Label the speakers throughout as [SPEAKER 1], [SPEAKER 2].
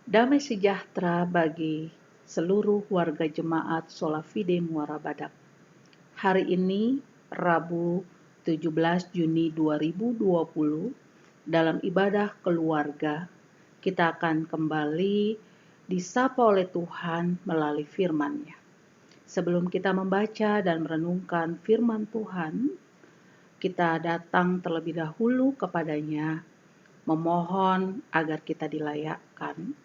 [SPEAKER 1] Damai sejahtera bagi seluruh warga jemaat Sola Fide Muara Badak. Hari ini, Rabu 17 Juni 2020, dalam ibadah keluarga, kita akan kembali disapa oleh Tuhan melalui firman-Nya. Sebelum kita membaca dan merenungkan firman Tuhan, kita datang terlebih dahulu kepadanya, memohon agar kita dilayakkan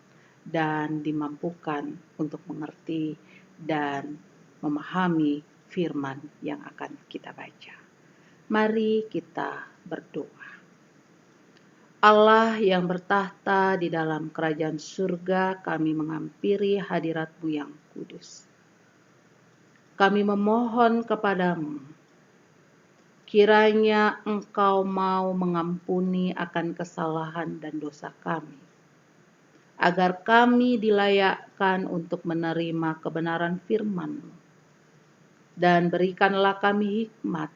[SPEAKER 1] dan dimampukan untuk mengerti dan memahami firman yang akan kita baca. Mari kita berdoa. Allah yang bertahta di dalam kerajaan surga, kami menghampiri hadirat-Mu yang kudus. Kami memohon kepadamu, kiranya Engkau mau mengampuni akan kesalahan dan dosa kami, agar kami dilayakkan untuk menerima kebenaran firman-Mu. Dan berikanlah kami hikmat,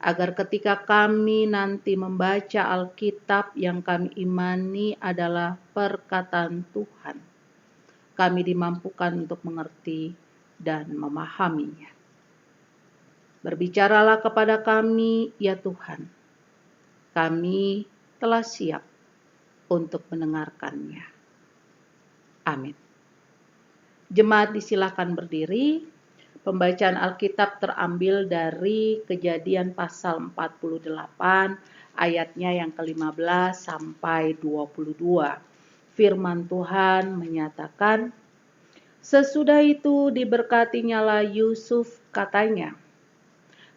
[SPEAKER 1] agar ketika kami nanti membaca Alkitab yang kami imani adalah perkataan Tuhan, kami dimampukan untuk mengerti dan memahaminya. Berbicaralah kepada kami, ya Tuhan. Kami telah siap untuk mendengarkannya. Amin. Jemaat disilakan berdiri. Pembacaan Alkitab terambil dari Kejadian pasal 48, ayatnya yang ke-15 sampai 22. Firman Tuhan menyatakan, sesudah itu diberkatinyalah Yusuf, katanya,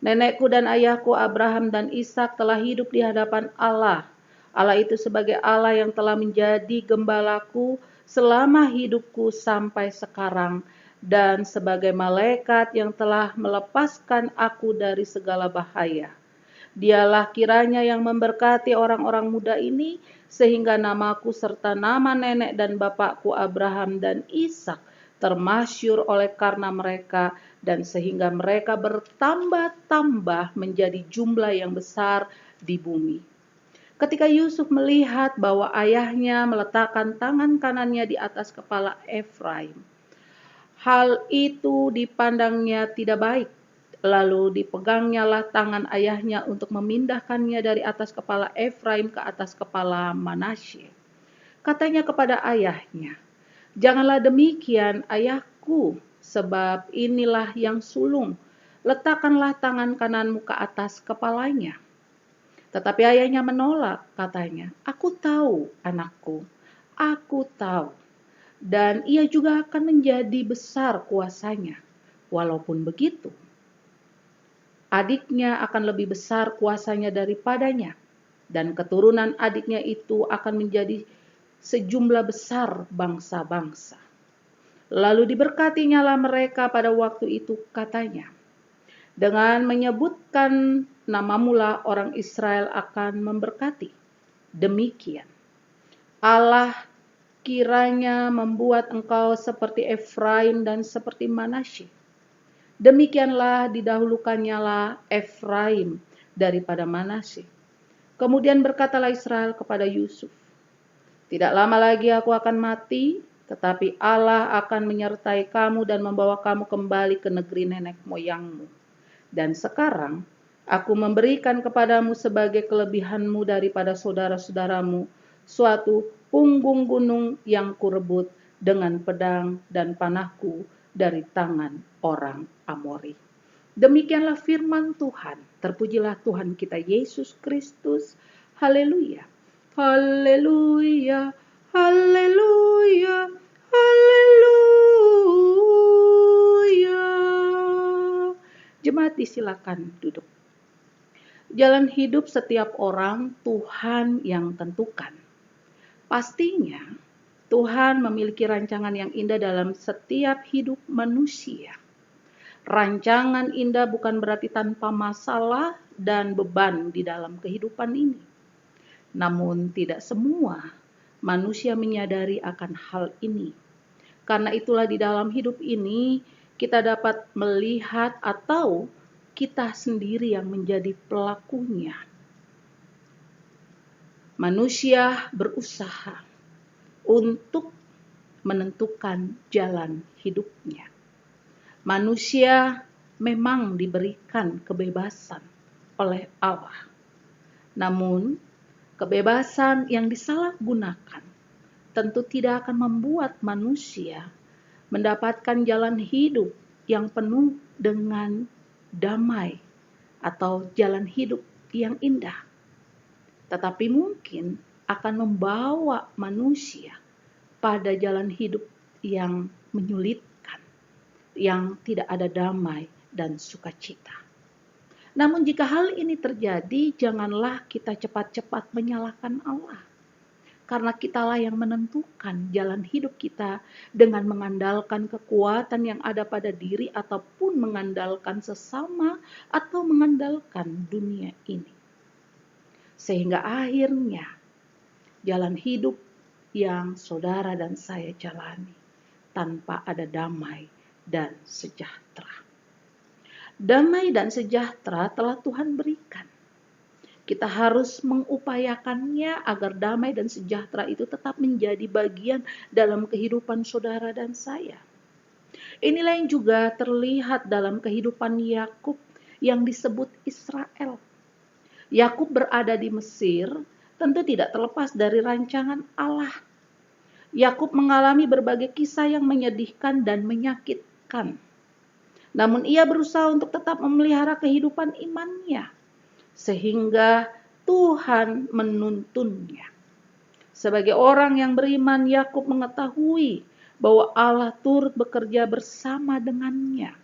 [SPEAKER 1] nenekku dan ayahku Abraham dan Ishak telah hidup di hadapan Allah. Allah itu sebagai Allah yang telah menjadi gembalaku selama hidupku sampai sekarang, dan sebagai malaikat yang telah melepaskan aku dari segala bahaya. Dialah kiranya yang memberkati orang-orang muda ini, sehingga namaku serta nama nenek dan bapakku Abraham dan Ishak termasyur oleh karena mereka, dan sehingga mereka bertambah-tambah menjadi jumlah yang besar di bumi. Ketika Yusuf melihat bahwa ayahnya meletakkan tangan kanannya di atas kepala Efraim, hal itu dipandangnya tidak baik. Lalu dipegangnyalah tangan ayahnya untuk memindahkannya dari atas kepala Efraim ke atas kepala Manasye. Katanya kepada ayahnya, janganlah demikian ayahku, sebab inilah yang sulung. Letakkanlah tangan kananmu ke atas kepalanya. Tetapi ayahnya menolak, katanya, aku tahu anakku, aku tahu. Dan ia juga akan menjadi besar kuasanya. Walaupun begitu, adiknya akan lebih besar kuasanya daripadanya, dan keturunan adiknya itu akan menjadi sejumlah besar bangsa-bangsa. Lalu diberkatinyalah mereka pada waktu itu, katanya, dengan menyebutkan namamu lah orang Israel akan memberkati. Demikian Allah kiranya membuat engkau seperti Efraim dan seperti Manasye. Demikianlah didahulukannyalah Efraim daripada Manasye. Kemudian berkatalah Israel kepada Yusuf, tidak lama lagi aku akan mati, tetapi Allah akan menyertai kamu dan membawa kamu kembali ke negeri nenek moyangmu. Dan sekarang aku memberikan kepadamu sebagai kelebihanmu daripada saudara-saudaramu suatu punggung gunung yang kurebut dengan pedang dan panahku dari tangan orang Amori. Demikianlah firman Tuhan. Terpujilah Tuhan kita Yesus Kristus. Haleluya. Haleluya. Haleluya. Haleluya. Jemaat disilakan duduk. Jalan hidup setiap orang Tuhan yang tentukan. Pastinya Tuhan memiliki rancangan yang indah dalam setiap hidup manusia. Rancangan indah bukan berarti tanpa masalah dan beban di dalam kehidupan ini. Namun tidak semua manusia menyadari akan hal ini. Karena itulah di dalam hidup ini kita dapat melihat atau kita sendiri yang menjadi pelakunya. Manusia berusaha, untuk menentukan jalan hidupnya. Manusia memang diberikan kebebasan oleh Allah. Namun, kebebasan yang disalahgunakan tentu tidak akan membuat manusia mendapatkan jalan hidup yang penuh dengan damai atau jalan hidup yang indah. Tetapi mungkin akan membawa manusia pada jalan hidup yang menyulitkan, yang tidak ada damai dan sukacita. Namun jika hal ini terjadi, janganlah kita cepat-cepat menyalahkan Allah. Karena kitalah yang menentukan jalan hidup kita dengan mengandalkan kekuatan yang ada pada diri ataupun mengandalkan sesama atau mengandalkan dunia ini. Sehingga akhirnya jalan hidup yang saudara dan saya jalani tanpa ada damai dan sejahtera. Damai dan sejahtera telah Tuhan berikan. Kita harus mengupayakannya agar damai dan sejahtera itu tetap menjadi bagian dalam kehidupan saudara dan saya. Inilah yang juga terlihat dalam kehidupan Yakub yang disebut Israel. Yakub berada di Mesir tentu tidak terlepas dari rancangan Allah. Yakub mengalami berbagai kisah yang menyedihkan dan menyakitkan. Namun ia berusaha untuk tetap memelihara kehidupan imannya, sehingga Tuhan menuntunnya. Sebagai orang yang beriman, Yakub mengetahui bahwa Allah turut bekerja bersama dengannya.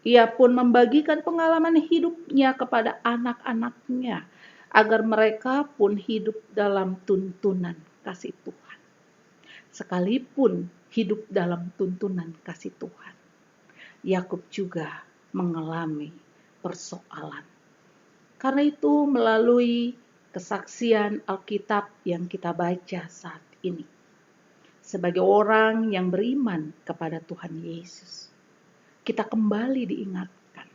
[SPEAKER 1] Ia pun membagikan pengalaman hidupnya kepada anak-anaknya, agar mereka pun hidup dalam tuntunan kasih Tuhan. Sekalipun hidup dalam tuntunan kasih Tuhan, Yakub juga mengalami persoalan. Karena itu melalui kesaksian Alkitab yang kita baca saat ini, sebagai orang yang beriman kepada Tuhan Yesus, kita kembali diingatkan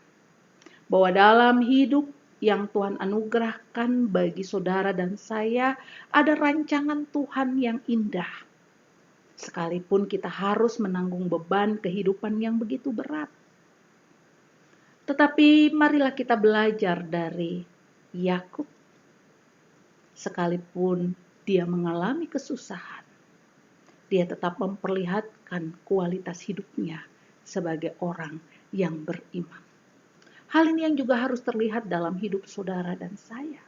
[SPEAKER 1] bahwa dalam hidup yang Tuhan anugerahkan bagi saudara dan saya ada rancangan Tuhan yang indah. Sekalipun kita harus menanggung beban kehidupan yang begitu berat. Tetapi marilah kita belajar dari Yakub. Sekalipun dia mengalami kesusahan, dia tetap memperlihatkan kualitas hidupnya sebagai orang yang beriman. Hal ini yang juga harus terlihat dalam hidup saudara dan saya.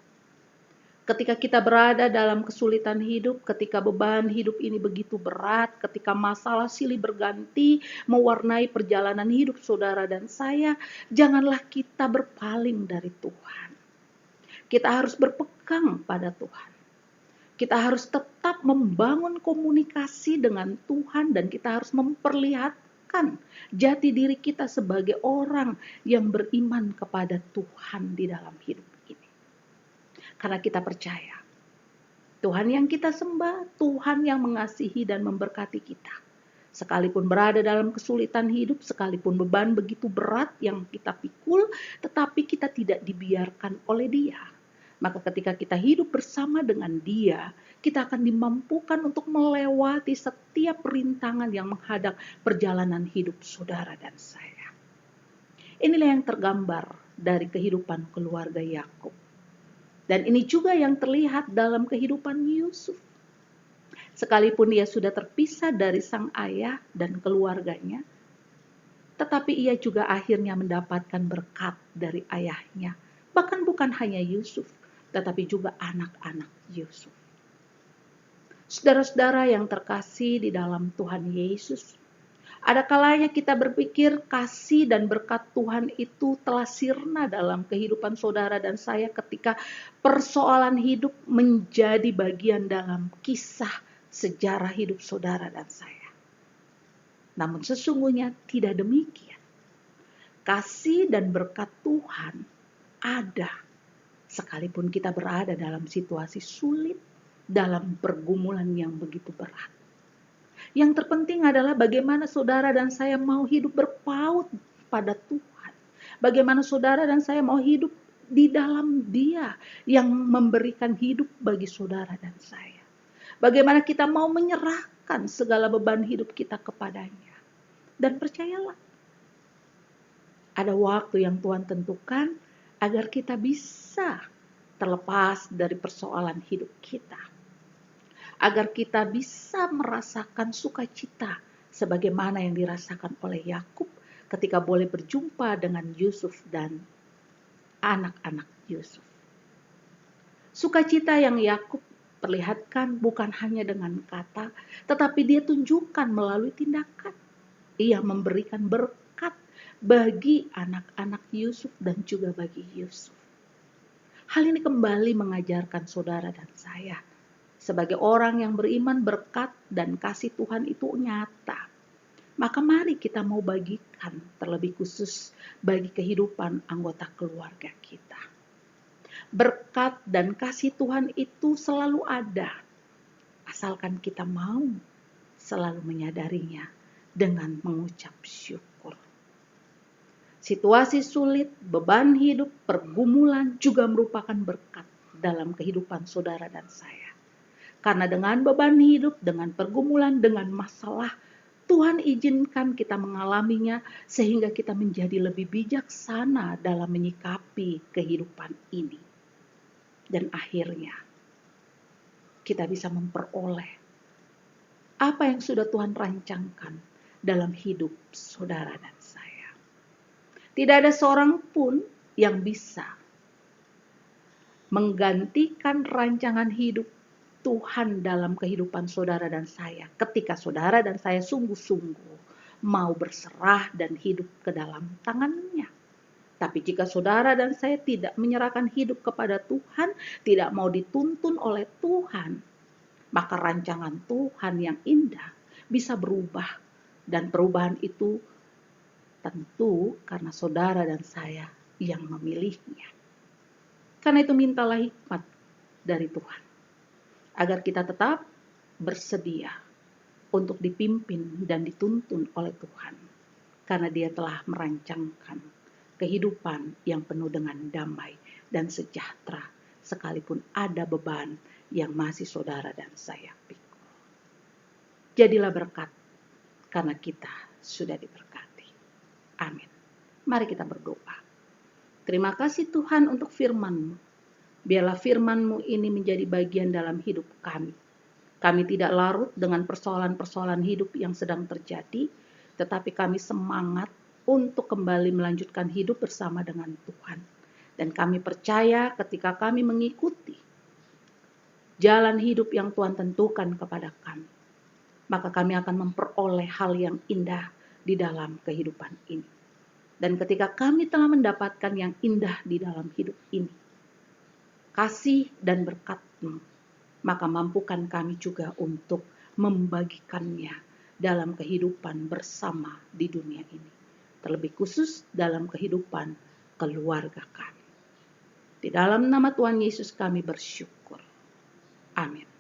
[SPEAKER 1] Ketika kita berada dalam kesulitan hidup, ketika beban hidup ini begitu berat, ketika masalah silih berganti mewarnai perjalanan hidup saudara dan saya, janganlah kita berpaling dari Tuhan. Kita harus berpegang pada Tuhan. Kita harus tetap membangun komunikasi dengan Tuhan dan kita harus memperlihatkan jati diri kita sebagai orang yang beriman kepada Tuhan di dalam hidup ini. Karena kita percaya Tuhan yang kita sembah, Tuhan yang mengasihi dan memberkati kita. Sekalipun berada dalam kesulitan hidup, sekalipun beban begitu berat yang kita pikul, tetapi kita tidak dibiarkan oleh Dia. Maka ketika kita hidup bersama dengan Dia, kita akan dimampukan untuk melewati setiap rintangan yang menghadang perjalanan hidup saudara dan saya. Inilah yang tergambar dari kehidupan keluarga Yakub. Dan ini juga yang terlihat dalam kehidupan Yusuf. Sekalipun dia sudah terpisah dari sang ayah dan keluarganya, tetapi ia juga akhirnya mendapatkan berkat dari ayahnya. Bahkan bukan hanya Yusuf, tetapi juga anak-anak Yusuf. Saudara-saudara yang terkasih di dalam Tuhan Yesus, ada kalanya kita berpikir kasih dan berkat Tuhan itu telah sirna dalam kehidupan saudara dan saya ketika persoalan hidup menjadi bagian dalam kisah sejarah hidup saudara dan saya. Namun sesungguhnya tidak demikian. Kasih dan berkat Tuhan ada sekalipun kita berada dalam situasi sulit, dalam pergumulan yang begitu berat. Yang terpenting adalah bagaimana saudara dan saya mau hidup berpaut pada Tuhan. Bagaimana saudara dan saya mau hidup di dalam Dia yang memberikan hidup bagi saudara dan saya. Bagaimana kita mau menyerahkan segala beban hidup kita kepadanya. Dan percayalah, ada waktu yang Tuhan tentukan agar kita bisa terlepas dari persoalan hidup kita. Agar kita bisa merasakan sukacita sebagaimana yang dirasakan oleh Yakub ketika boleh berjumpa dengan Yusuf dan anak-anak Yusuf. Sukacita yang Yakub perlihatkan bukan hanya dengan kata, tetapi dia tunjukkan melalui tindakan. Ia memberikan berkat bagi anak-anak Yusuf dan juga bagi Yusuf. Hal ini kembali mengajarkan saudara dan saya, sebagai orang yang beriman, berkat dan kasih Tuhan itu nyata. Maka mari kita mau bagikan terlebih khusus bagi kehidupan anggota keluarga kita. Berkat dan kasih Tuhan itu selalu ada, asalkan kita mau selalu menyadarinya dengan mengucap syukur. Situasi sulit, beban hidup, pergumulan juga merupakan berkat dalam kehidupan saudara dan saya. Karena dengan beban hidup, dengan pergumulan, dengan masalah, Tuhan izinkan kita mengalaminya sehingga kita menjadi lebih bijaksana dalam menyikapi kehidupan ini. Dan akhirnya kita bisa memperoleh apa yang sudah Tuhan rancangkan dalam hidup saudara dan saya. Tidak ada seorang pun yang bisa menggantikan rancangan hidup Tuhan dalam kehidupan saudara dan saya ketika saudara dan saya sungguh-sungguh mau berserah dan hidup ke dalam tangan-Nya. Tapi jika saudara dan saya tidak menyerahkan hidup kepada Tuhan, tidak mau dituntun oleh Tuhan, maka rancangan Tuhan yang indah bisa berubah. Dan perubahan itu tentu karena saudara dan saya yang memilihnya. Karena itu mintalah hikmat dari Tuhan, agar kita tetap bersedia untuk dipimpin dan dituntun oleh Tuhan. Karena Dia telah merancangkan kehidupan yang penuh dengan damai dan sejahtera, sekalipun ada beban yang masih saudara dan saya pikul. Jadilah berkat, karena kita sudah diberkati. Amin. Mari kita berdoa. Terima kasih Tuhan untuk firman-Mu. Biarlah firman-Mu ini menjadi bagian dalam hidup kami. Kami tidak larut dengan persoalan-persoalan hidup yang sedang terjadi, tetapi kami semangat untuk kembali melanjutkan hidup bersama dengan Tuhan. Dan kami percaya ketika kami mengikuti jalan hidup yang Tuhan tentukan kepada kami, maka kami akan memperoleh hal yang indah di dalam kehidupan ini. Dan ketika kami telah mendapatkan yang indah di dalam hidup ini, kasih dan berkat-Mu, maka mampukan kami juga untuk membagikannya dalam kehidupan bersama di dunia ini. Terlebih khusus dalam kehidupan keluarga kami. Di dalam nama Tuhan Yesus kami bersyukur. Amin.